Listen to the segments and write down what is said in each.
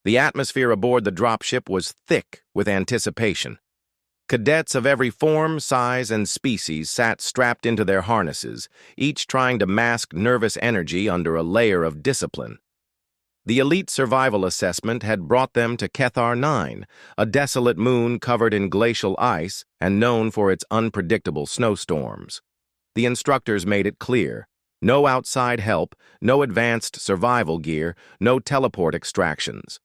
The atmosphere aboard the dropship was thick with anticipation. Cadets of every form, size, and species sat strapped into their harnesses, each trying to mask nervous energy under a layer of discipline. The elite survival assessment had brought them to Kthar 9, a desolate moon covered in glacial ice and known for its unpredictable snowstorms. The instructors made it clear: no outside help, no advanced survival gear, no teleport extractions.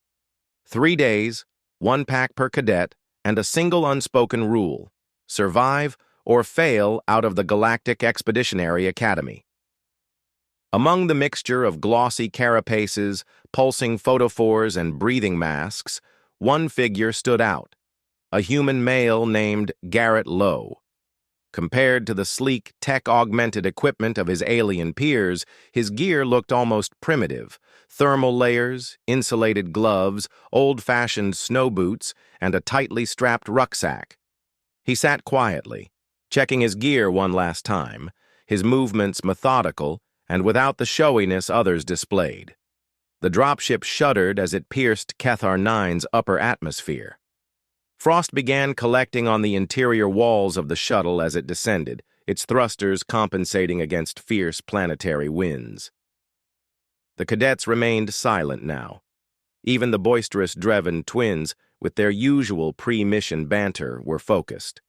3 days, 1 pack per cadet, and a single unspoken rule: survive or fail out of the Galactic Expeditionary Academy. Among the mixture of glossy carapaces, pulsing photophores, and breathing masks, one figure stood out: a human male named Garrett Lowe. Compared to the sleek, tech-augmented equipment of his alien peers, his gear looked almost primitive: thermal layers, insulated gloves, old-fashioned snow boots, and a tightly strapped rucksack. He sat quietly, checking his gear one last time, his movements methodical and without the showiness others displayed. The dropship shuddered as it pierced Kthar 9's upper atmosphere. Frost began collecting on the interior walls of the shuttle as it descended, its thrusters compensating against fierce planetary winds. The cadets remained silent now. Even the boisterous Dreven twins, with their usual pre-mission banter, were focused.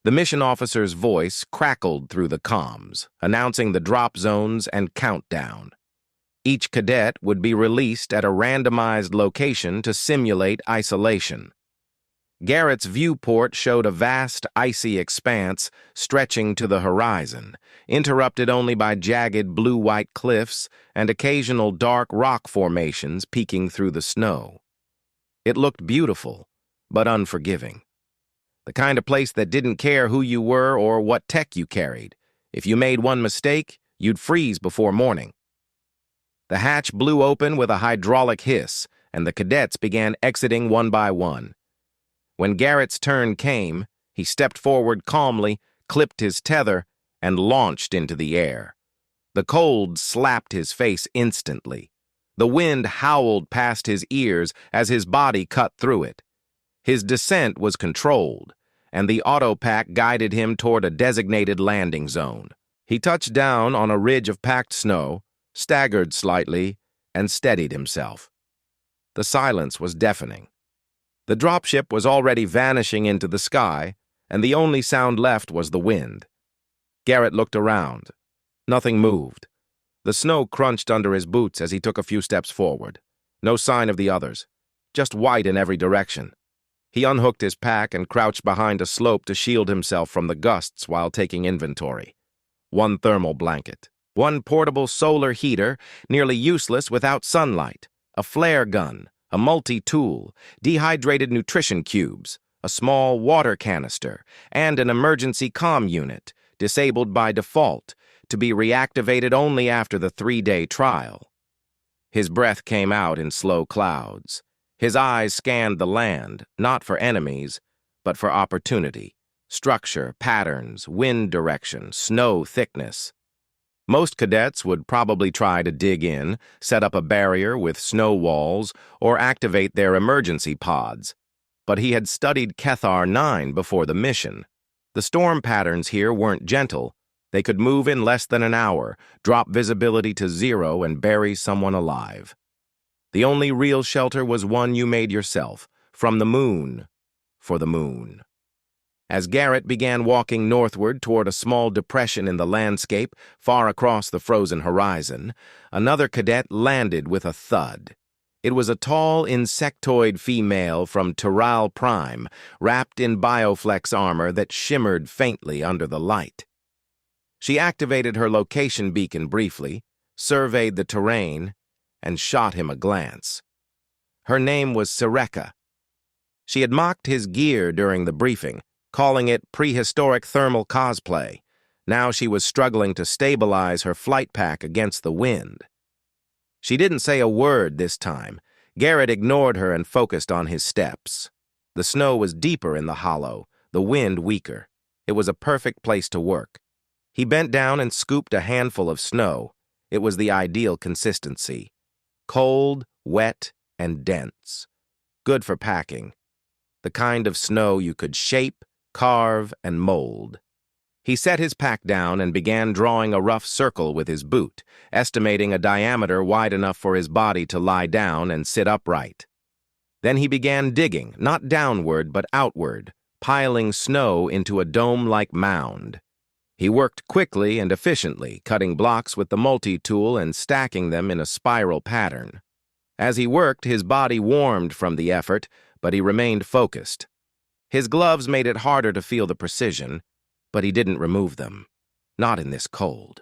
The mission officer's voice crackled through the comms, announcing the drop zones and countdown. Each cadet would be released at a randomized location to simulate isolation. Garrett's viewport showed a vast, icy expanse stretching to the horizon, interrupted only by jagged blue-white cliffs and occasional dark rock formations peeking through the snow. It looked beautiful, but unforgiving. The kind of place that didn't care who you were or what tech you carried. If you made one mistake, you'd freeze before morning. The hatch blew open with a hydraulic hiss, and the cadets began exiting one by one. When Garrett's turn came, he stepped forward calmly, clipped his tether, and launched into the air. The cold slapped his face instantly. The wind howled past his ears as his body cut through it. His descent was controlled, and the autopack guided him toward a designated landing zone. He touched down on a ridge of packed snow, staggered slightly, and steadied himself. The silence was deafening. The dropship was already vanishing into the sky, and the only sound left was the wind. Garrett looked around. Nothing moved. The snow crunched under his boots as he took a few steps forward. No sign of the others, just white in every direction. He unhooked his pack and crouched behind a slope to shield himself from the gusts while taking inventory. 1 thermal blanket, 1 portable solar heater, nearly useless without sunlight, a flare gun, a multi-tool, dehydrated nutrition cubes, a small water canister, and an emergency comm unit, disabled by default, to be reactivated only after the 3-day trial. His breath came out in slow clouds. His eyes scanned the land, not for enemies, but for opportunity, structure, patterns, wind direction, snow thickness. Most cadets would probably try to dig in, set up a barrier with snow walls, or activate their emergency pods. But he had studied Kthar 9 before the mission. The storm patterns here weren't gentle. They could move in less than an hour, drop visibility to 0, and bury someone alive. The only real shelter was one you made yourself, from the moon, for the moon. As Garrett began walking northward toward a small depression in the landscape far across the frozen horizon, another cadet landed with a thud. It was a tall insectoid female from Tural Prime, wrapped in bioflex armor that shimmered faintly under the light. She activated her location beacon briefly, surveyed the terrain, and shot him a glance. Her name was Sireka. She had mocked his gear during the briefing, calling it prehistoric thermal cosplay. Now she was struggling to stabilize her flight pack against the wind. She didn't say a word this time. Garrett ignored her and focused on his steps. The snow was deeper in the hollow, the wind weaker. It was a perfect place to work. He bent down and scooped a handful of snow. It was the ideal consistency. Cold, wet, and dense. Good for packing. The kind of snow you could shape, carve, and mold. He set his pack down and began drawing a rough circle with his boot, estimating a diameter wide enough for his body to lie down and sit upright. Then he began digging, not downward but outward, piling snow into a dome-like mound. He worked quickly and efficiently, cutting blocks with the multi-tool and stacking them in a spiral pattern. As he worked, his body warmed from the effort, but he remained focused. His gloves made it harder to feel the precision, but he didn't remove them. Not in this cold.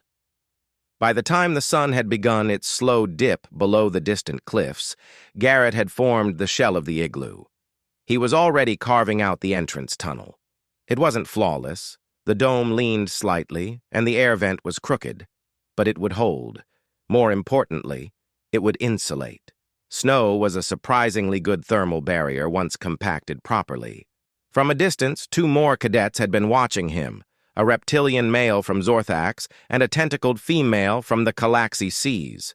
By the time the sun had begun its slow dip below the distant cliffs, Garrett had formed the shell of the igloo. He was already carving out the entrance tunnel. It wasn't flawless. The dome leaned slightly, and the air vent was crooked. But it would hold. More importantly, it would insulate. Snow was a surprisingly good thermal barrier once compacted properly. From a distance, 2 more cadets had been watching him, a reptilian male from Zorthax and a tentacled female from the Calaxy Seas.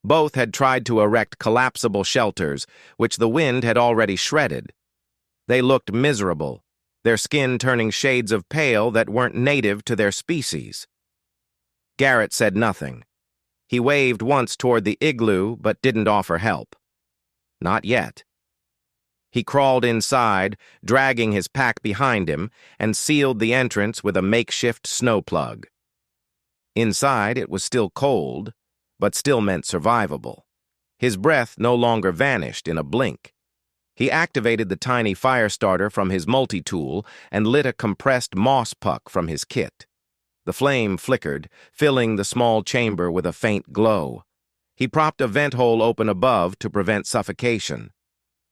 Both had tried to erect collapsible shelters, which the wind had already shredded. They looked miserable, their skin turning shades of pale that weren't native to their species. Garrett said nothing. He waved once toward the igloo, but didn't offer help. Not yet. He crawled inside, dragging his pack behind him, and sealed the entrance with a makeshift snow plug. Inside, it was still cold, but still meant survivable. His breath no longer vanished in a blink. He activated the tiny fire starter from his multi-tool and lit a compressed moss puck from his kit. The flame flickered, filling the small chamber with a faint glow. He propped a vent hole open above to prevent suffocation.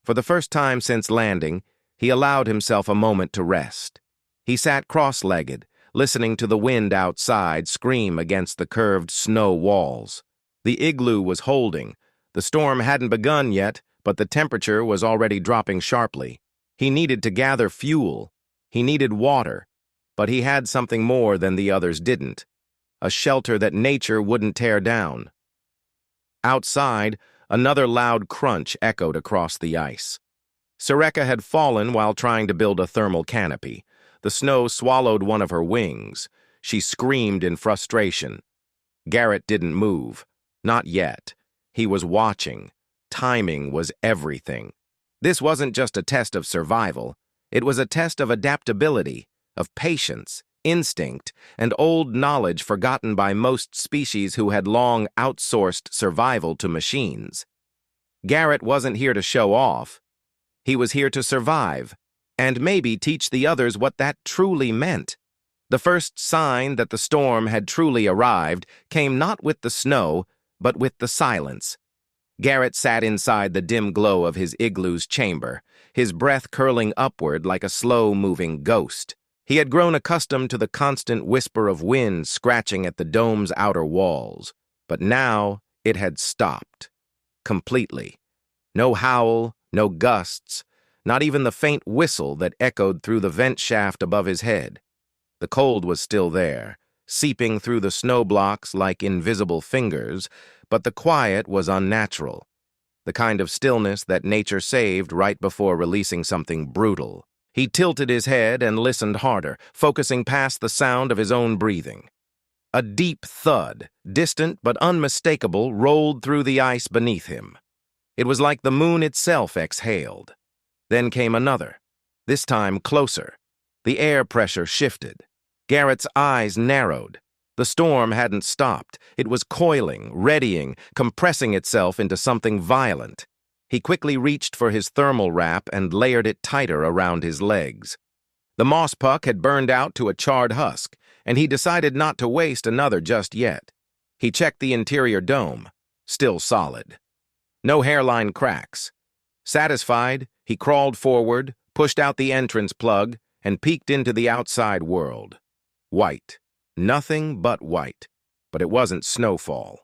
For the first time since landing, he allowed himself a moment to rest. He sat cross-legged, listening to the wind outside scream against the curved snow walls. The igloo was holding. The storm hadn't begun yet, but the temperature was already dropping sharply. He needed to gather fuel. He needed water. But he had something more than the others didn't. A shelter that nature wouldn't tear down. Outside, another loud crunch echoed across the ice. Soreka had fallen while trying to build a thermal canopy. The snow swallowed one of her wings. She screamed in frustration. Garrett didn't move. Not yet. He was watching. Timing was everything. This wasn't just a test of survival. It was a test of adaptability, of patience, instinct, and old knowledge forgotten by most species who had long outsourced survival to machines. Garrett wasn't here to show off. He was here to survive, and maybe teach the others what that truly meant. The first sign that the storm had truly arrived came not with the snow, but with the silence. Garrett sat inside the dim glow of his igloo's chamber, his breath curling upward like a slow-moving ghost. He had grown accustomed to the constant whisper of wind scratching at the dome's outer walls, but now it had stopped. Completely. No howl, no gusts, not even the faint whistle that echoed through the vent shaft above his head. The cold was still there, seeping through the snow blocks like invisible fingers, but the quiet was unnatural, the kind of stillness that nature saved right before releasing something brutal. He tilted his head and listened harder, focusing past the sound of his own breathing. A deep thud, distant but unmistakable, rolled through the ice beneath him. It was like the moon itself exhaled. Then came another, this time closer. The air pressure shifted. Garrett's eyes narrowed. The storm hadn't stopped. It was coiling, readying, compressing itself into something violent. He quickly reached for his thermal wrap and layered it tighter around his legs. The moss puck had burned out to a charred husk, and he decided not to waste another just yet. He checked the interior dome. Still solid. No hairline cracks. Satisfied, he crawled forward, pushed out the entrance plug, and peeked into the outside world. White. Nothing but white. But it wasn't snowfall.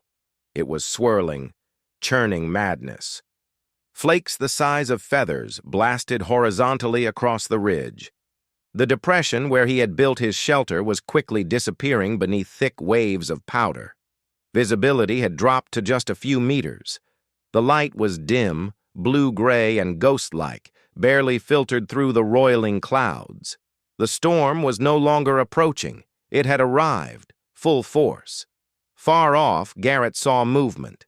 It was swirling, churning madness. Flakes the size of feathers blasted horizontally across the ridge. The depression where he had built his shelter was quickly disappearing beneath thick waves of powder. Visibility had dropped to just a few meters. The light was dim, blue-gray and ghost-like, barely filtered through the roiling clouds. The storm was no longer approaching. It had arrived, full force. Far off, Garrett saw movement.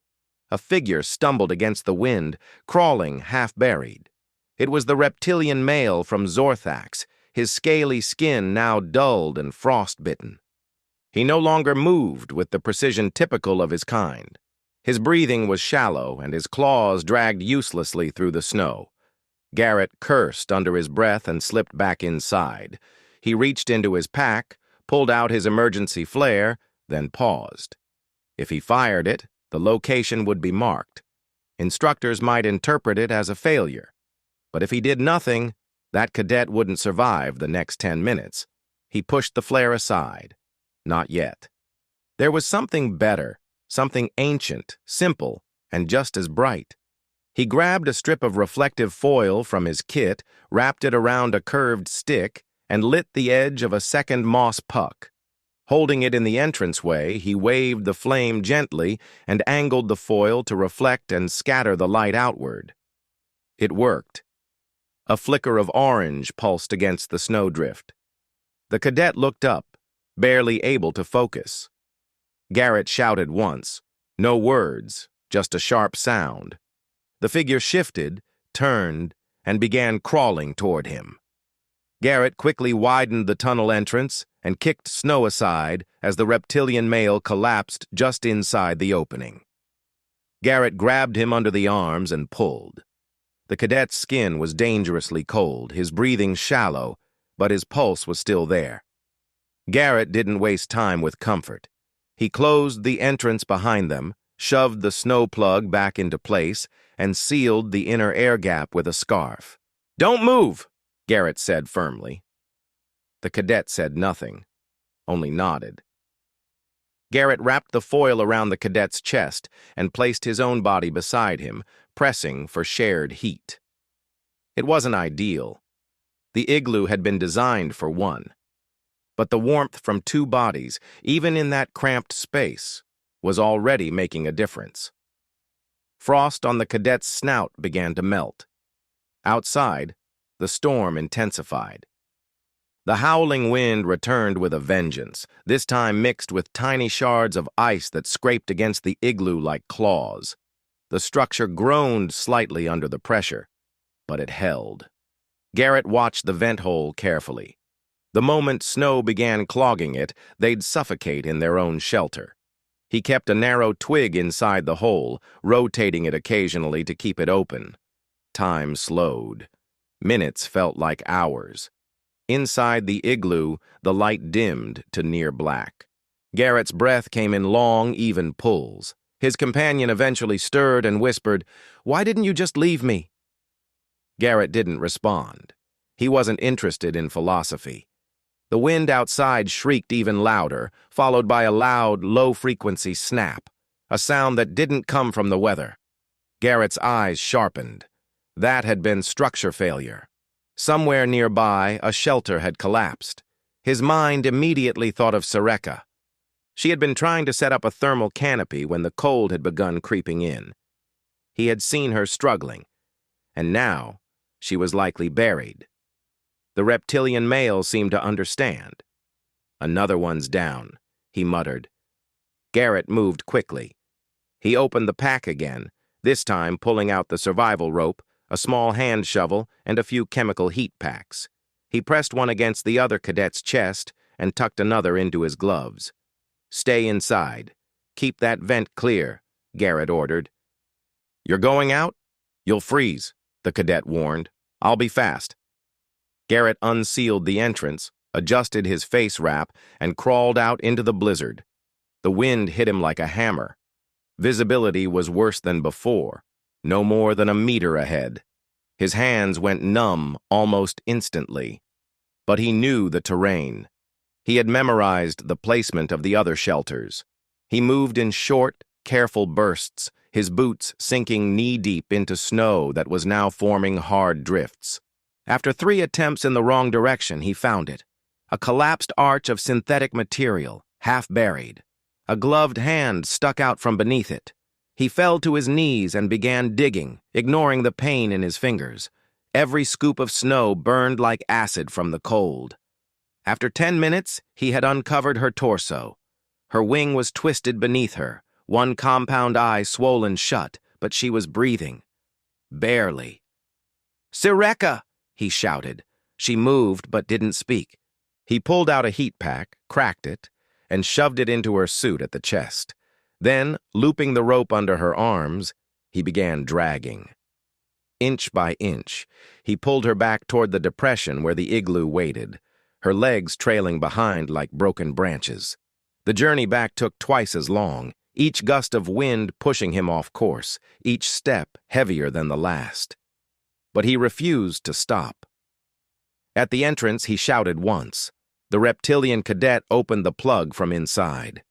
A figure stumbled against the wind, crawling half-buried. It was the reptilian male from Zorthax, his scaly skin now dulled and frost-bitten. He no longer moved with the precision typical of his kind. His breathing was shallow, and his claws dragged uselessly through the snow. Garrett cursed under his breath and slipped back inside. He reached into his pack, pulled out his emergency flare, then paused. If he fired it, the location would be marked. Instructors might interpret it as a failure. But if he did nothing, that cadet wouldn't survive the next 10 minutes. He pushed the flare aside. Not yet. There was something better, something ancient, simple, and just as bright. He grabbed a strip of reflective foil from his kit, wrapped it around a curved stick, and lit the edge of a second moss puck. Holding it in the entranceway, he waved the flame gently and angled the foil to reflect and scatter the light outward. It worked. A flicker of orange pulsed against the snowdrift. The cadet looked up, barely able to focus. Garrett shouted once. No words, just a sharp sound. The figure shifted, turned, and began crawling toward him. Garrett quickly widened the tunnel entrance and kicked snow aside as the reptilian male collapsed just inside the opening. Garrett grabbed him under the arms and pulled. The cadet's skin was dangerously cold, his breathing shallow, but his pulse was still there. Garrett didn't waste time with comfort. He closed the entrance behind them, shoved the snow plug back into place, and sealed the inner air gap with a scarf. "Don't move," Garrett said firmly. The cadet said nothing, only nodded. Garrett wrapped the foil around the cadet's chest and placed his own body beside him, pressing for shared heat. It wasn't ideal. The igloo had been designed for one. But the warmth from two bodies, even in that cramped space, was already making a difference. Frost on the cadet's snout began to melt. Outside, the storm intensified. The howling wind returned with a vengeance, this time mixed with tiny shards of ice that scraped against the igloo like claws. The structure groaned slightly under the pressure, but it held. Garrett watched the vent hole carefully. The moment snow began clogging it, they'd suffocate in their own shelter. He kept a narrow twig inside the hole, rotating it occasionally to keep it open. Time slowed. Minutes felt like hours. Inside the igloo, the light dimmed to near black. Garrett's breath came in long, even pulls. His companion eventually stirred and whispered, "Why didn't you just leave me?" Garrett didn't respond. He wasn't interested in philosophy. The wind outside shrieked even louder, followed by a loud, low-frequency snap, a sound that didn't come from the weather. Garrett's eyes sharpened. That had been structure failure. Somewhere nearby, a shelter had collapsed. His mind immediately thought of Sareka. She had been trying to set up a thermal canopy when the cold had begun creeping in. He had seen her struggling, and now she was likely buried. The reptilian male seemed to understand. "Another one's down," he muttered. Garrett moved quickly. He opened the pack again, this time pulling out the survival rope, a small hand shovel, and a few chemical heat packs. He pressed one against the other cadet's chest and tucked another into his gloves. "Stay inside. Keep that vent clear," Garrett ordered. "You're going out? You'll freeze," the cadet warned. "I'll be fast." Garrett unsealed the entrance, adjusted his face wrap, and crawled out into the blizzard. The wind hit him like a hammer. Visibility was worse than before, no more than a meter ahead. His hands went numb almost instantly. But he knew the terrain. He had memorized the placement of the other shelters. He moved in short, careful bursts, his boots sinking knee-deep into snow that was now forming hard drifts. After 3 attempts in the wrong direction, he found it. A collapsed arch of synthetic material, half buried. A gloved hand stuck out from beneath it. He fell to his knees and began digging, ignoring the pain in his fingers. Every scoop of snow burned like acid from the cold. After 10 minutes, he had uncovered her torso. Her wing was twisted beneath her, one compound eye swollen shut, but she was breathing. Barely. "Sireka!" he shouted. She moved but didn't speak. He pulled out a heat pack, cracked it, and shoved it into her suit at the chest. Then, looping the rope under her arms, he began dragging. Inch by inch, he pulled her back toward the depression where the igloo waited, her legs trailing behind like broken branches. The journey back took twice as long, each gust of wind pushing him off course, each step heavier than the last. But he refused to stop. At the entrance, he shouted once. The reptilian cadet opened the plug from inside.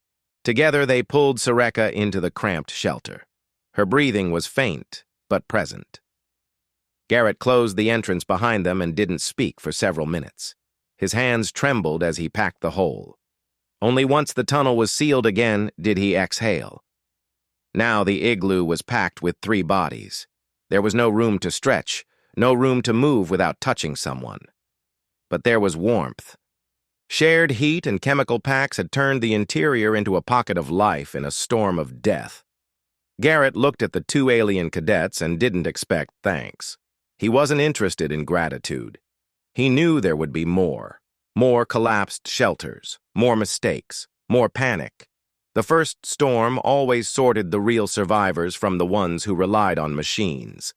Together, they pulled Sireka into the cramped shelter. Her breathing was faint, but present. Garrett closed the entrance behind them and didn't speak for several minutes. His hands trembled as he packed the hole. Only once the tunnel was sealed again did he exhale. Now the igloo was packed with 3 bodies. There was no room to stretch, no room to move without touching someone. But there was warmth. Shared heat and chemical packs had turned the interior into a pocket of life in a storm of death. Garrett looked at the 2 alien cadets and didn't expect thanks. He wasn't interested in gratitude. He knew there would be more. More collapsed shelters, more mistakes, more panic. The first storm always sorted the real survivors from the ones who relied on machines.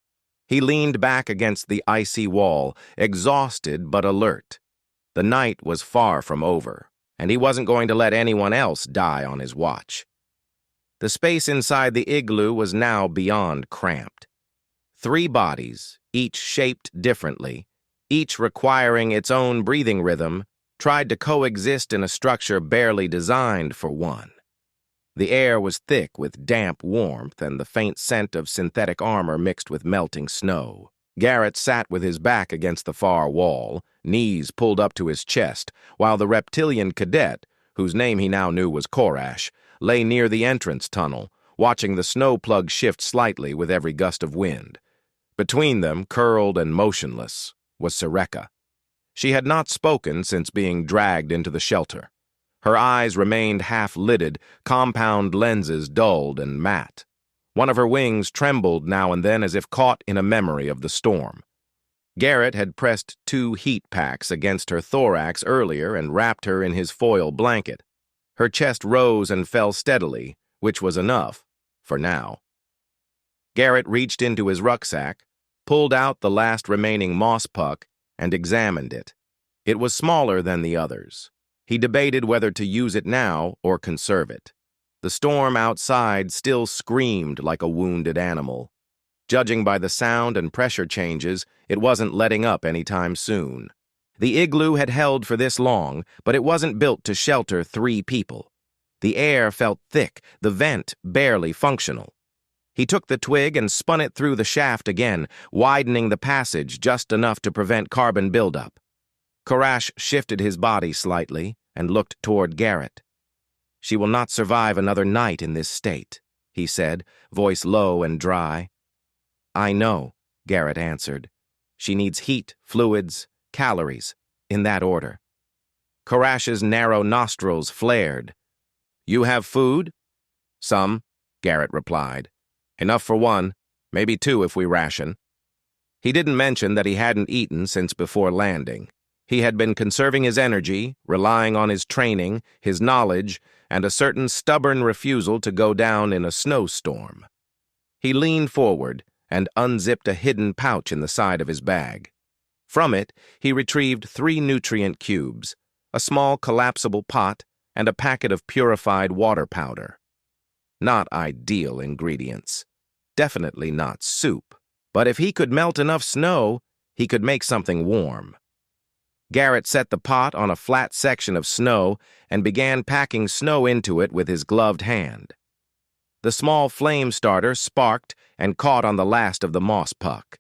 He leaned back against the icy wall, exhausted but alert. The night was far from over, and he wasn't going to let anyone else die on his watch. The space inside the igloo was now beyond cramped. 3 bodies, each shaped differently, each requiring its own breathing rhythm, tried to coexist in a structure barely designed for one. The air was thick with damp warmth and the faint scent of synthetic armor mixed with melting snow. Garrett sat with his back against the far wall, knees pulled up to his chest, while the reptilian cadet, whose name he now knew was Korash, lay near the entrance tunnel, watching the snow plug shift slightly with every gust of wind. Between them, curled and motionless, was Sireka. She had not spoken since being dragged into the shelter. Her eyes remained half-lidded, compound lenses dulled and matte. One of her wings trembled now and then as if caught in a memory of the storm. Garrett had pressed 2 heat packs against her thorax earlier and wrapped her in his foil blanket. Her chest rose and fell steadily, which was enough, for now. Garrett reached into his rucksack, pulled out the last remaining moss puck, and examined it. It was smaller than the others. He debated whether to use it now or conserve it. The storm outside still screamed like a wounded animal. Judging by the sound and pressure changes, it wasn't letting up anytime soon. The igloo had held for this long, but it wasn't built to shelter 3 people. The air felt thick, the vent barely functional. He took the twig and spun it through the shaft again, widening the passage just enough to prevent carbon buildup. Korash shifted his body slightly and looked toward Garrett. "She will not survive another night in this state," he said, voice low and dry. "I know," Garrett answered. "She needs heat, fluids, calories, in that order." Korash's narrow nostrils flared. "You have food?" "Some," Garrett replied. "Enough for 1, maybe 2 if we ration." He didn't mention that he hadn't eaten since before landing. He had been conserving his energy, relying on his training, his knowledge, and a certain stubborn refusal to go down in a snowstorm. He leaned forward and unzipped a hidden pouch in the side of his bag. From it, he retrieved 3 nutrient cubes, a small collapsible pot, and a packet of purified water powder. Not ideal ingredients. Definitely not soup. But if he could melt enough snow, he could make something warm. Garrett set the pot on a flat section of snow and began packing snow into it with his gloved hand. The small flame starter sparked and caught on the last of the moss puck.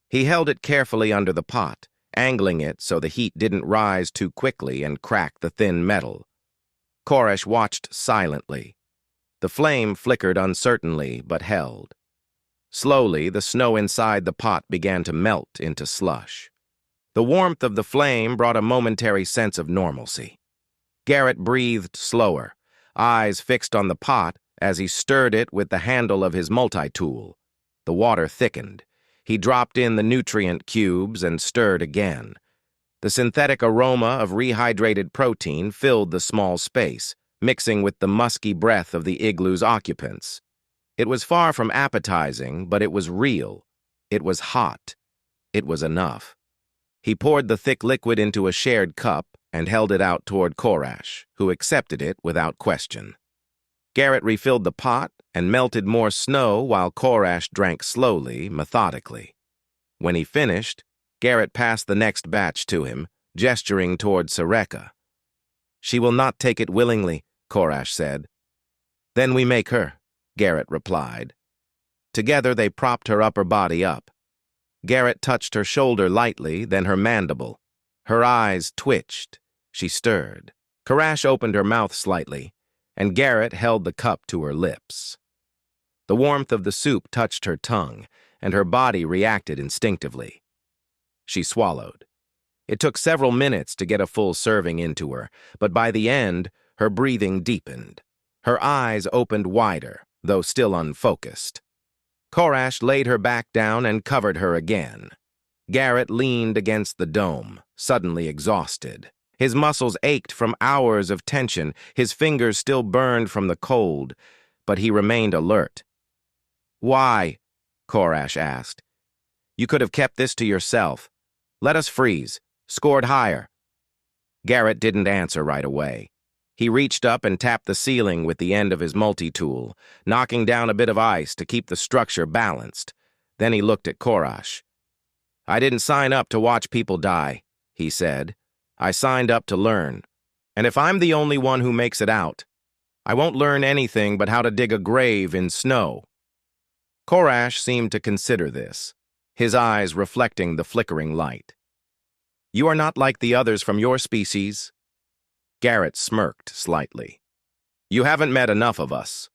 He held it carefully under the pot, angling it so the heat didn't rise too quickly and crack the thin metal. Korash watched silently. The flame flickered uncertainly, but held. Slowly, the snow inside the pot began to melt into slush. The warmth of the flame brought a momentary sense of normalcy. Garrett breathed slower, eyes fixed on the pot as he stirred it with the handle of his multi-tool. The water thickened. He dropped in the nutrient cubes and stirred again. The synthetic aroma of rehydrated protein filled the small space, mixing with the musky breath of the igloo's occupants. It was far from appetizing, but it was real. It was hot. It was enough. He poured the thick liquid into a shared cup and held it out toward Korash, who accepted it without question. Garrett refilled the pot and melted more snow while Korash drank slowly, methodically. When he finished, Garrett passed the next batch to him, gesturing toward Sareka. "She will not take it willingly," Korash said. "Then we make her," Garrett replied. Together they propped her upper body up. Garrett touched her shoulder lightly, then her mandible. Her eyes twitched. She stirred. Korash opened her mouth slightly, and Garrett held the cup to her lips. The warmth of the soup touched her tongue, and her body reacted instinctively. She swallowed. It took several minutes to get a full serving into her, but by the end, her breathing deepened. Her eyes opened wider, though still unfocused. Korash laid her back down and covered her again. Garrett leaned against the dome, suddenly exhausted. His muscles ached from hours of tension, his fingers still burned from the cold, but he remained alert. "Why?" Korash asked. "You could have kept this to yourself. Let us freeze. Scored higher." Garrett didn't answer right away. He reached up and tapped the ceiling with the end of his multi-tool, knocking down a bit of ice to keep the structure balanced. Then he looked at Korash. "I didn't sign up to watch people die," he said. "I signed up to learn. And if I'm the only one who makes it out, I won't learn anything but how to dig a grave in snow." Korash seemed to consider this, his eyes reflecting the flickering light. "You are not like the others from your species." Garrett smirked slightly. "You haven't met enough of us."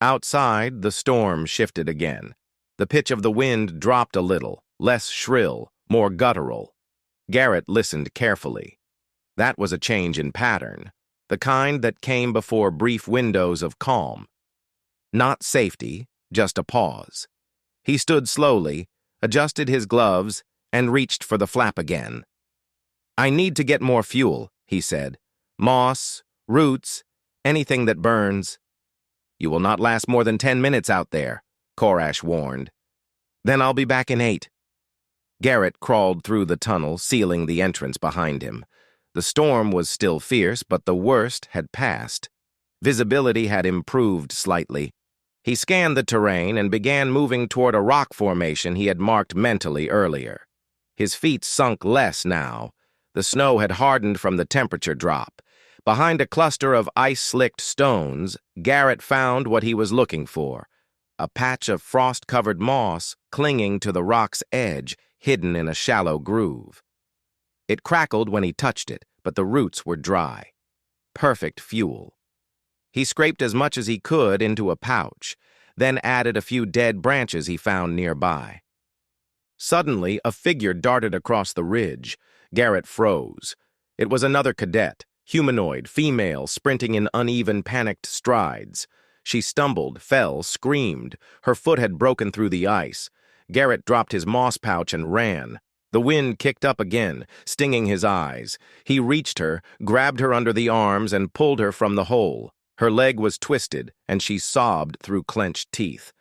Outside, the storm shifted again. The pitch of the wind dropped a little, less shrill, more guttural. Garrett listened carefully. That was a change in pattern, the kind that came before brief windows of calm. Not safety, just a pause. He stood slowly, adjusted his gloves, and reached for the flap again. "I need to get more fuel," he said. "Moss, roots, anything that burns." "You will not last more than 10 minutes out there," Korash warned. "Then I'll be back in 8. Garrett crawled through the tunnel, sealing the entrance behind him. The storm was still fierce, but the worst had passed. Visibility had improved slightly. He scanned the terrain and began moving toward a rock formation he had marked mentally earlier. His feet sunk less now. The snow had hardened from the temperature drop. Behind a cluster of ice-slicked stones, Garrett found what he was looking for, a patch of frost-covered moss clinging to the rock's edge, hidden in a shallow groove. It crackled when he touched it, but the roots were dry. Perfect fuel. He scraped as much as he could into a pouch, then added a few dead branches he found nearby. Suddenly, a figure darted across the ridge. Garrett froze. It was another cadet, humanoid, female, sprinting in uneven, panicked strides. She stumbled, fell, screamed. Her foot had broken through the ice. Garrett dropped his moss pouch and ran. The wind kicked up again, stinging his eyes. He reached her, grabbed her under the arms, and pulled her from the hole. Her leg was twisted, and she sobbed through clenched teeth.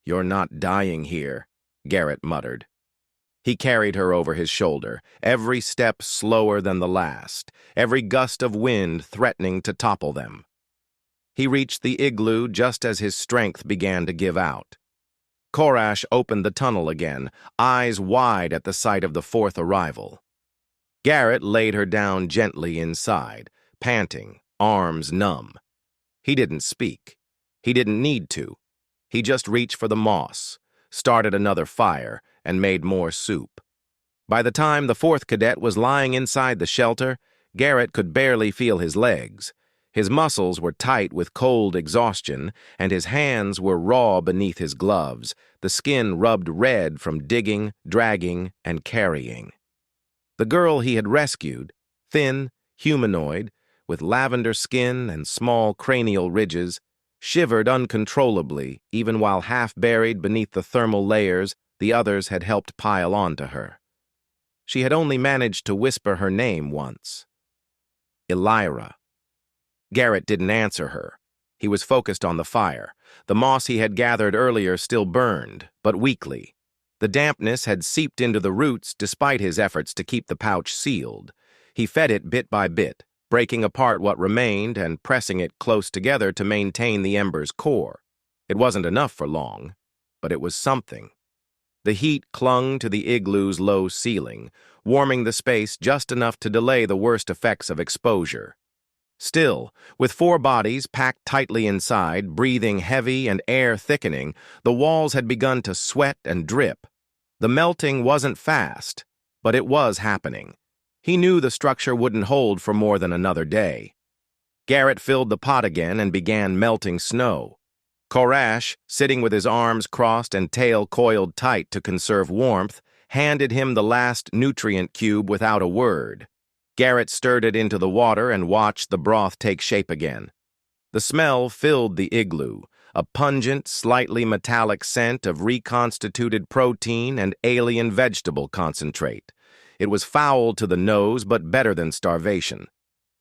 "You're not dying here," Garrett muttered. He carried her over his shoulder, every step slower than the last, every gust of wind threatening to topple them. He reached the igloo just as his strength began to give out. Korash opened the tunnel again, eyes wide at the sight of the fourth arrival. Garrett laid her down gently inside, panting, arms numb. He didn't speak. He didn't need to. He just reached for the moss, started another fire, and made more soup. By the time the fourth cadet was lying inside the shelter, Garrett could barely feel his legs. His muscles were tight with cold exhaustion, and his hands were raw beneath his gloves, the skin rubbed red from digging, dragging, and carrying. The girl he had rescued, thin, humanoid, with lavender skin and small cranial ridges, shivered uncontrollably even while half buried beneath the thermal layers the others had helped pile onto her. She had only managed to whisper her name once. Elira. Garrett didn't answer her. He was focused on the fire. The moss he had gathered earlier still burned, but weakly. The dampness had seeped into the roots despite his efforts to keep the pouch sealed. He fed it bit by bit, breaking apart what remained and pressing it close together to maintain the ember's core. It wasn't enough for long, but it was something. The heat clung to the igloo's low ceiling, warming the space just enough to delay the worst effects of exposure. Still, with 4 bodies packed tightly inside, breathing heavy and air thickening, the walls had begun to sweat and drip. The melting wasn't fast, but it was happening. He knew the structure wouldn't hold for more than another day. Garrett filled the pot again and began melting snow. Korash, sitting with his arms crossed and tail coiled tight to conserve warmth, handed him the last nutrient cube without a word. Garrett stirred it into the water and watched the broth take shape again. The smell filled the igloo, a pungent, slightly metallic scent of reconstituted protein and alien vegetable concentrate. It was foul to the nose, but better than starvation.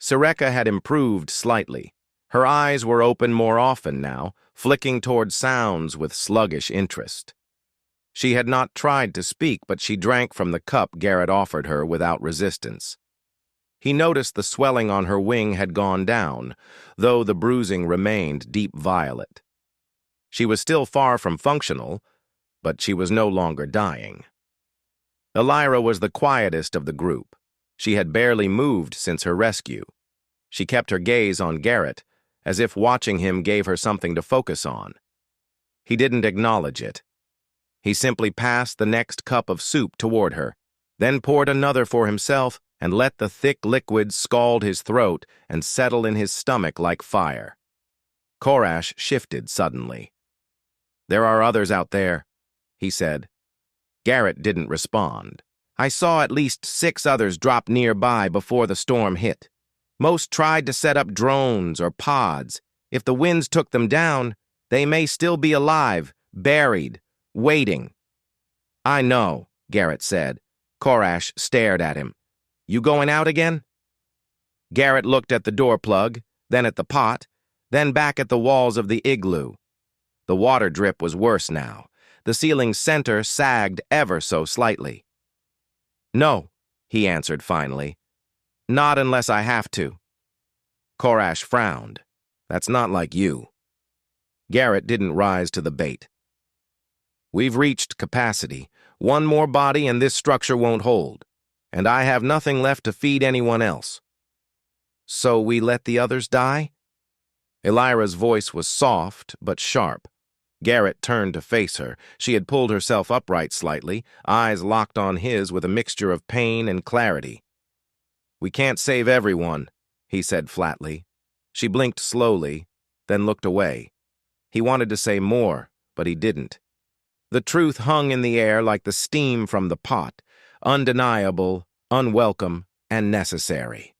Sareka had improved slightly. Her eyes were open more often now, flicking toward sounds with sluggish interest. She had not tried to speak, but she drank from the cup Garrett offered her without resistance. He noticed the swelling on her wing had gone down, though the bruising remained deep violet. She was still far from functional, but she was no longer dying. Elira was the quietest of the group. She had barely moved since her rescue. She kept her gaze on Garrett, as if watching him gave her something to focus on. He didn't acknowledge it. He simply passed the next cup of soup toward her, then poured another for himself and let the thick liquid scald his throat and settle in his stomach like fire. Korash shifted suddenly. "There are others out there," he said. Garrett didn't respond. "I saw at least 6 others drop nearby before the storm hit. Most tried to set up drones or pods. If the winds took them down, they may still be alive, buried, waiting." "I know," Garrett said. Korash stared at him. "You going out again?" Garrett looked at the door plug, then at the pot, then back at the walls of the igloo. The water drip was worse now. The ceiling's center sagged ever so slightly. "No," he answered finally. "Not unless I have to." Korash frowned. "That's not like you." Garrett didn't rise to the bait. "We've reached capacity. 1 more body and this structure won't hold. And I have nothing left to feed anyone else." "So we let the others die?" Elira's voice was soft but sharp. Garrett turned to face her. She had pulled herself upright slightly, eyes locked on his with a mixture of pain and clarity. "We can't save everyone," he said flatly. She blinked slowly, then looked away. He wanted to say more, but he didn't. The truth hung in the air like the steam from the pot, undeniable, unwelcome, and necessary.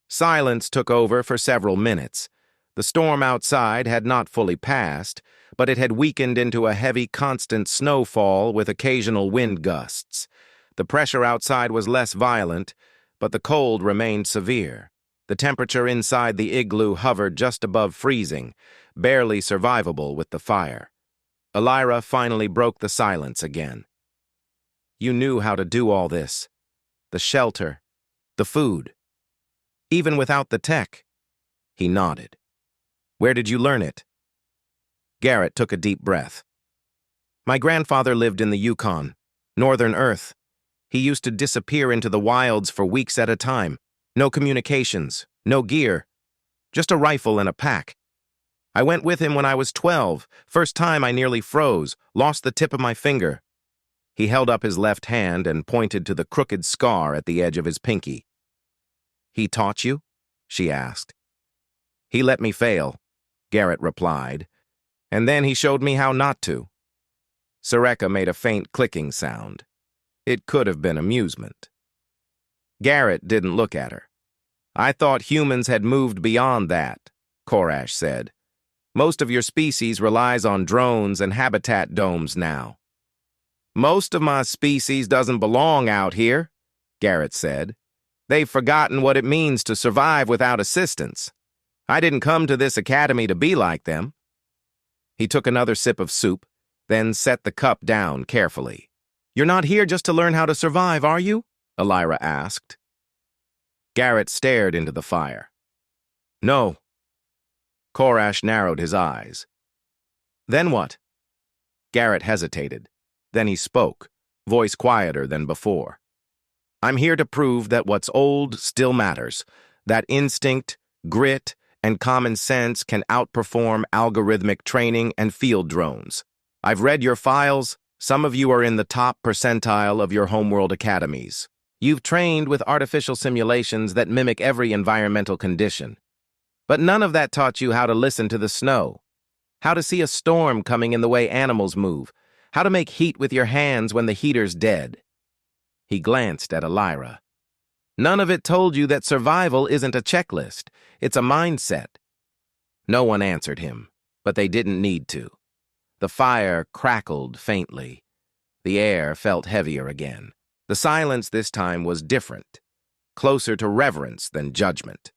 Silence took over for several minutes. The storm outside had not fully passed, but it had weakened into a heavy, constant snowfall with occasional wind gusts. The pressure outside was less violent, but the cold remained severe. The temperature inside the igloo hovered just above freezing, barely survivable with the fire. Elira finally broke the silence again. "You knew how to do all this. The shelter, the food. Even without the tech." He nodded. "Where did you learn it?" Garrett took a deep breath. "My grandfather lived in the Yukon, Northern Earth. He used to disappear into the wilds for weeks at a time. No communications, no gear, just a rifle and a pack. I went with him when I was 12. First time I nearly froze, lost the tip of my finger." He held up his left hand and pointed to the crooked scar at the edge of his pinky. "He taught you?" she asked. He let me fail, Garrett replied, and then he showed me how not to. Soreka made a faint clicking sound. It could have been amusement. Garrett didn't look at her. I thought humans had moved beyond that, Korash said. Most of your species relies on drones and habitat domes now. Most of my species doesn't belong out here, Garrett said. They've forgotten what it means to survive without assistance. I didn't come to this academy to be like them. He took another sip of soup, then set the cup down carefully. You're not here just to learn how to survive, are you? Elira asked. Garrett stared into the fire. No. Korash narrowed his eyes. Then what? Garrett hesitated. Then he spoke, voice quieter than before. I'm here to prove that what's old still matters, that instinct, grit, and common sense can outperform algorithmic training and field drones. I've read your files. Some of you are in the top percentile of your homeworld academies. You've trained with artificial simulations that mimic every environmental condition. But none of that taught you how to listen to the snow, how to see a storm coming in the way animals move, how to make heat with your hands when the heater's dead. He glanced at Elira. None of it told you that survival isn't a checklist, it's a mindset. No one answered him, but they didn't need to. The fire crackled faintly. The air felt heavier again. The silence this time was different, closer to reverence than judgment.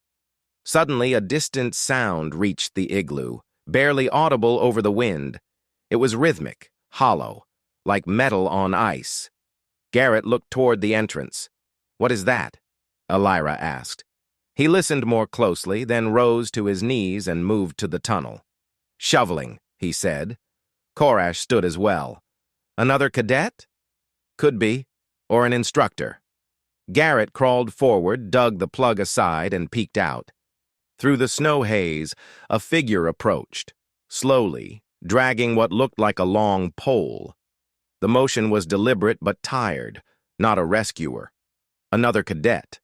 Suddenly, a distant sound reached the igloo, barely audible over the wind. It was rhythmic, hollow, like metal on ice. Garrett looked toward the entrance. What is that? Elira asked. He listened more closely, then rose to his knees and moved to the tunnel. Shoveling, he said. Korash stood as well. Another cadet? Could be, or an instructor. Garrett crawled forward, dug the plug aside, and peeked out. Through the snow haze, a figure approached, slowly, dragging what looked like a long pole. The motion was deliberate but tired, not a rescuer. Another cadet.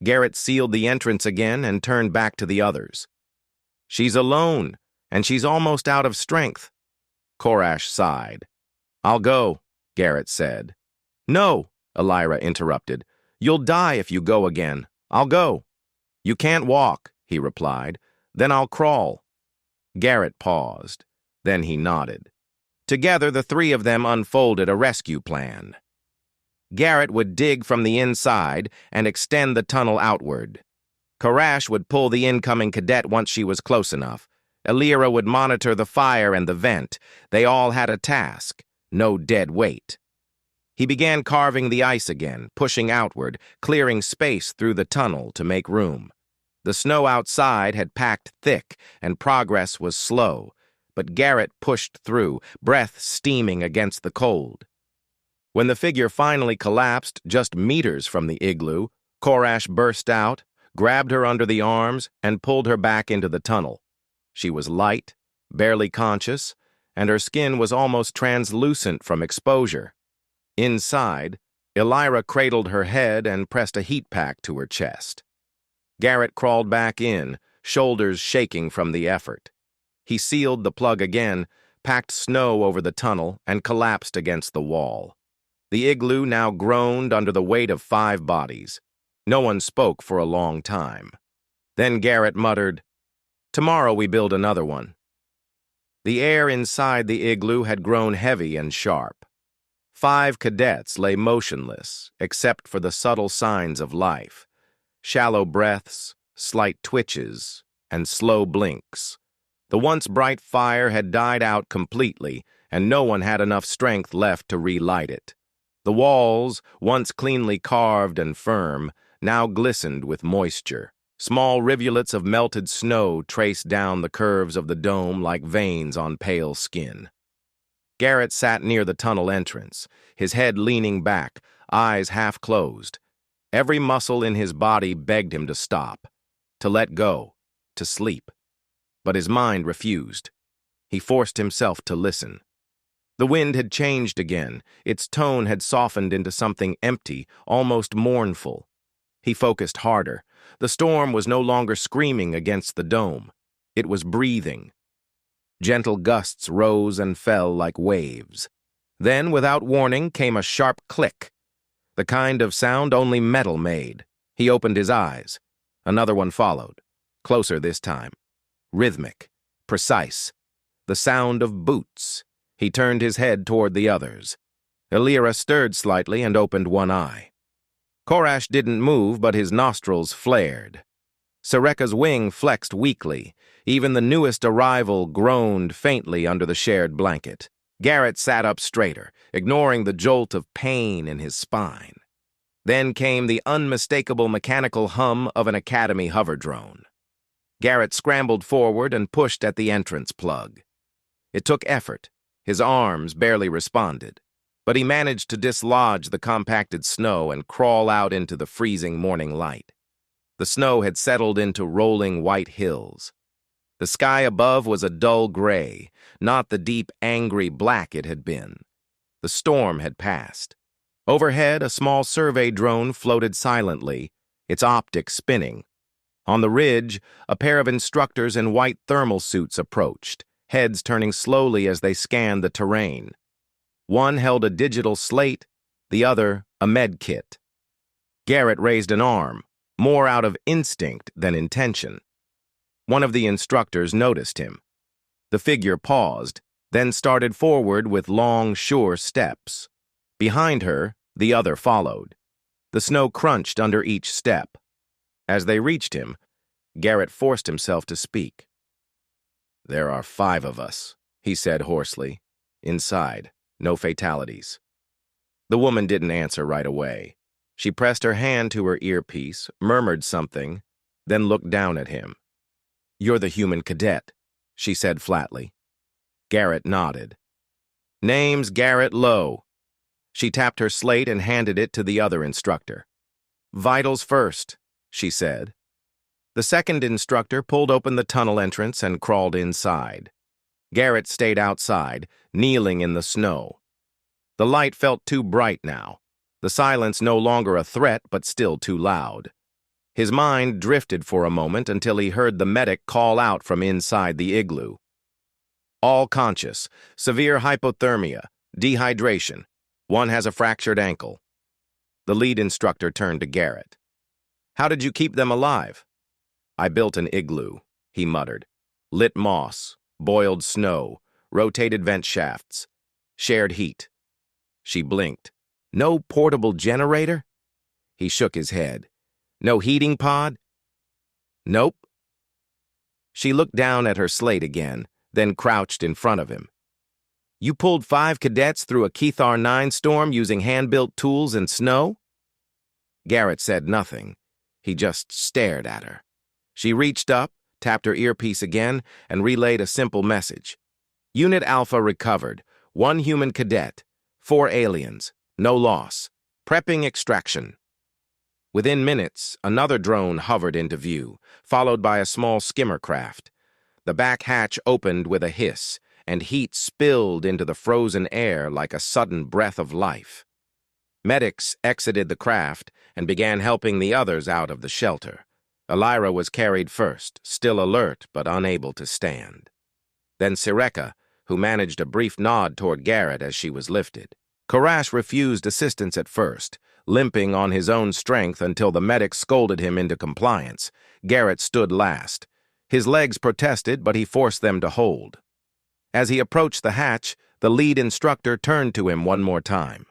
Garrett sealed the entrance again and turned back to the others. She's alone, and she's almost out of strength. Korash sighed. I'll go, Garrett said. No, Elira interrupted. You'll die if you go again. I'll go. You can't walk, he replied. Then I'll crawl. Garrett paused. Then he nodded. Together, the three of them unfolded a rescue plan. Garrett would dig from the inside and extend the tunnel outward. Korash would pull the incoming cadet once she was close enough. Elira would monitor the fire and the vent. They all had a task, no dead weight. He began carving the ice again, pushing outward, clearing space through the tunnel to make room. The snow outside had packed thick, and progress was slow, but Garrett pushed through, breath steaming against the cold. When the figure finally collapsed just meters from the igloo, Korash burst out, grabbed her under the arms, and pulled her back into the tunnel. She was light, barely conscious, and her skin was almost translucent from exposure. Inside, Elira cradled her head and pressed a heat pack to her chest. Garrett crawled back in, shoulders shaking from the effort. He sealed the plug again, packed snow over the tunnel, and collapsed against the wall. The igloo now groaned under the weight of 5 bodies. No one spoke for a long time. Then Garrett muttered, "Tomorrow we build another one." The air inside the igloo had grown heavy and sharp. 5 cadets lay motionless, except for the subtle signs of life. Shallow breaths, slight twitches, and slow blinks. The once bright fire had died out completely, and no one had enough strength left to relight it. The walls, once cleanly carved and firm, now glistened with moisture. Small rivulets of melted snow traced down the curves of the dome like veins on pale skin. Garrett sat near the tunnel entrance, his head leaning back, eyes half closed. Every muscle in his body begged him to stop, to let go, to sleep. But his mind refused. He forced himself to listen. The wind had changed again. Its tone had softened into something empty, almost mournful. He focused harder. The storm was no longer screaming against the dome. It was breathing. Gentle gusts rose and fell like waves. Then, without warning, came a sharp click, the kind of sound only metal made. He opened his eyes. Another one followed, closer this time. Rhythmic, precise, the sound of boots. He turned his head toward the others. Illyra stirred slightly and opened one eye. Korash didn't move, but his nostrils flared. Sareka's wing flexed weakly. Even the newest arrival groaned faintly under the shared blanket. Garrett sat up straighter, ignoring the jolt of pain in his spine. Then came the unmistakable mechanical hum of an Academy hover drone. Garrett scrambled forward and pushed at the entrance plug. It took effort. His arms barely responded, but he managed to dislodge the compacted snow and crawl out into the freezing morning light. The snow had settled into rolling white hills. The sky above was a dull gray, not the deep, angry black it had been. The storm had passed. Overhead, a small survey drone floated silently, its optics spinning. On the ridge, a pair of instructors in white thermal suits approached, heads turning slowly as they scanned the terrain. One held a digital slate, the other a med kit. Garrett raised an arm, more out of instinct than intention. One of the instructors noticed him. The figure paused, then started forward with long, sure steps. Behind her, the other followed. The snow crunched under each step. As they reached him, Garrett forced himself to speak. "There are 5 of us," he said hoarsely. "Inside, no fatalities." The woman didn't answer right away. She pressed her hand to her earpiece, murmured something, then looked down at him. "You're the human cadet," she said flatly. Garrett nodded. "Name's Garrett Lowe." She tapped her slate and handed it to the other instructor. "Vitals first," she said. The second instructor pulled open the tunnel entrance and crawled inside. Garrett stayed outside, kneeling in the snow. The light felt too bright now. The silence no longer a threat, but still too loud. His mind drifted for a moment until he heard the medic call out from inside the igloo. "All conscious, severe hypothermia, dehydration. One has a fractured ankle." The lead instructor turned to Garrett. "How did you keep them alive?" "I built an igloo," he muttered. "Lit moss, boiled snow, rotated vent shafts, shared heat." She blinked. "No portable generator?" He shook his head. "No heating pod?" "Nope." She looked down at her slate again, then crouched in front of him. "You pulled 5 cadets through a Kthar 9 storm using hand-built tools and snow?" Garrett said nothing. He just stared at her. She reached up, tapped her earpiece again, and relayed a simple message. "Unit Alpha recovered. 1 human cadet. 4 aliens. No loss. Prepping extraction." Within minutes, another drone hovered into view, followed by a small skimmer craft. The back hatch opened with a hiss, and heat spilled into the frozen air like a sudden breath of life. Medics exited the craft and began helping the others out of the shelter. Illyra was carried first, still alert but unable to stand. Then Sareka, who managed a brief nod toward Garrett as she was lifted. Korash refused assistance at first, limping on his own strength until the medic scolded him into compliance. Garrett stood last. His legs protested, but he forced them to hold. As he approached the hatch, the lead instructor turned to him one more time.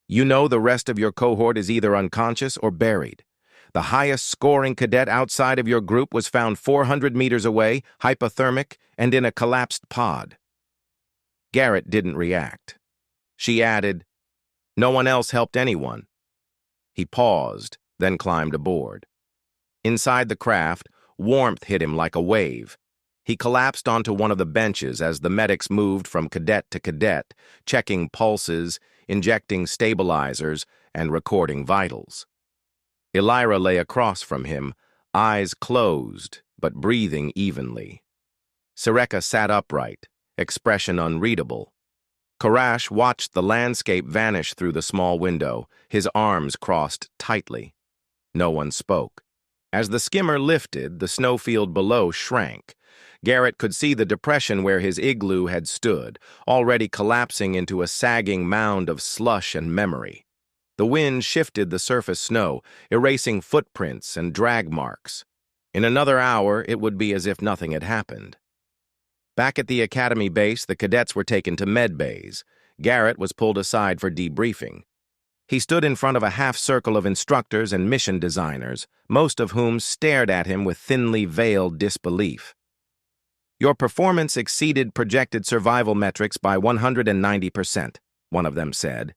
"You know the rest of your cohort is either unconscious or buried. The highest-scoring cadet outside of your group was found 400 meters away, hypothermic, and in a collapsed pod." Garrett didn't react. She added, "No one else helped anyone." He paused, then climbed aboard. Inside the craft, warmth hit him like a wave. He collapsed onto one of the benches as the medics moved from cadet to cadet, checking pulses, injecting stabilizers, and recording vitals. Illyra lay across from him, eyes closed, but breathing evenly. Sareka sat upright, expression unreadable. Korash watched the landscape vanish through the small window, his arms crossed tightly. No one spoke. As the skimmer lifted, the snowfield below shrank. Garrett could see the depression where his igloo had stood, already collapsing into a sagging mound of slush and memory. The wind shifted the surface snow, erasing footprints and drag marks. In another hour, it would be as if nothing had happened. Back at the academy base, the cadets were taken to med bays. Garrett was pulled aside for debriefing. He stood in front of a half-circle of instructors and mission designers, most of whom stared at him with thinly veiled disbelief. "Your performance exceeded projected survival metrics by 190%, one of them said.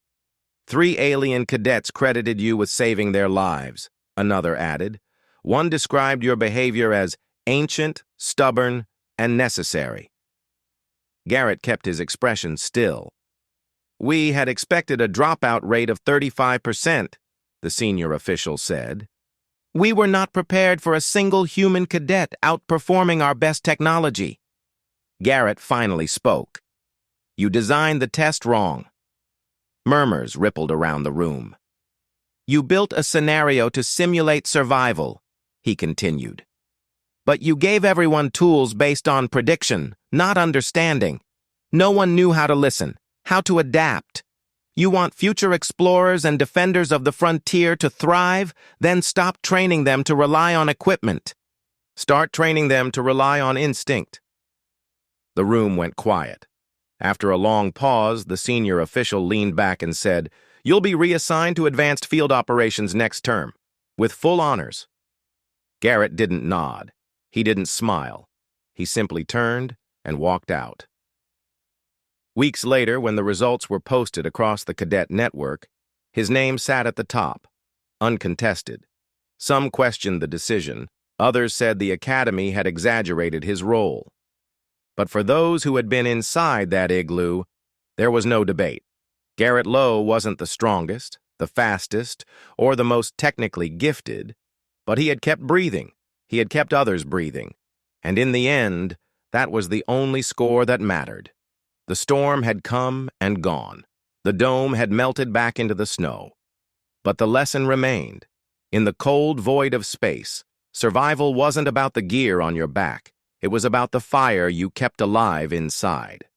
3 alien cadets credited you with saving their lives, another added. One described your behavior as ancient, stubborn, and necessary." Garrett kept his expression still. "We had expected a dropout rate of 35%, the senior official said. "We were not prepared for a single human cadet outperforming our best technology." Garrett finally spoke. "You designed the test wrong." Murmurs rippled around the room. "You built a scenario to simulate survival," he continued. "But you gave everyone tools based on prediction, not understanding. No one knew how to listen, how to adapt. You want future explorers and defenders of the frontier to thrive, then stop training them to rely on equipment. Start training them to rely on instinct." The room went quiet. After a long pause, the senior official leaned back and said, "You'll be reassigned to advanced field operations next term, with full honors." Garrett didn't nod. He didn't smile. He simply turned and walked out. Weeks later, when the results were posted across the cadet network, his name sat at the top, uncontested. Some questioned the decision. Others said the academy had exaggerated his role. But for those who had been inside that igloo, there was no debate. Garrett Lowe wasn't the strongest, the fastest, or the most technically gifted, but he had kept breathing. He had kept others breathing. And in the end, that was the only score that mattered. The storm had come and gone. The dome had melted back into the snow. But the lesson remained. In the cold void of space, survival wasn't about the gear on your back. It was about the fire you kept alive inside.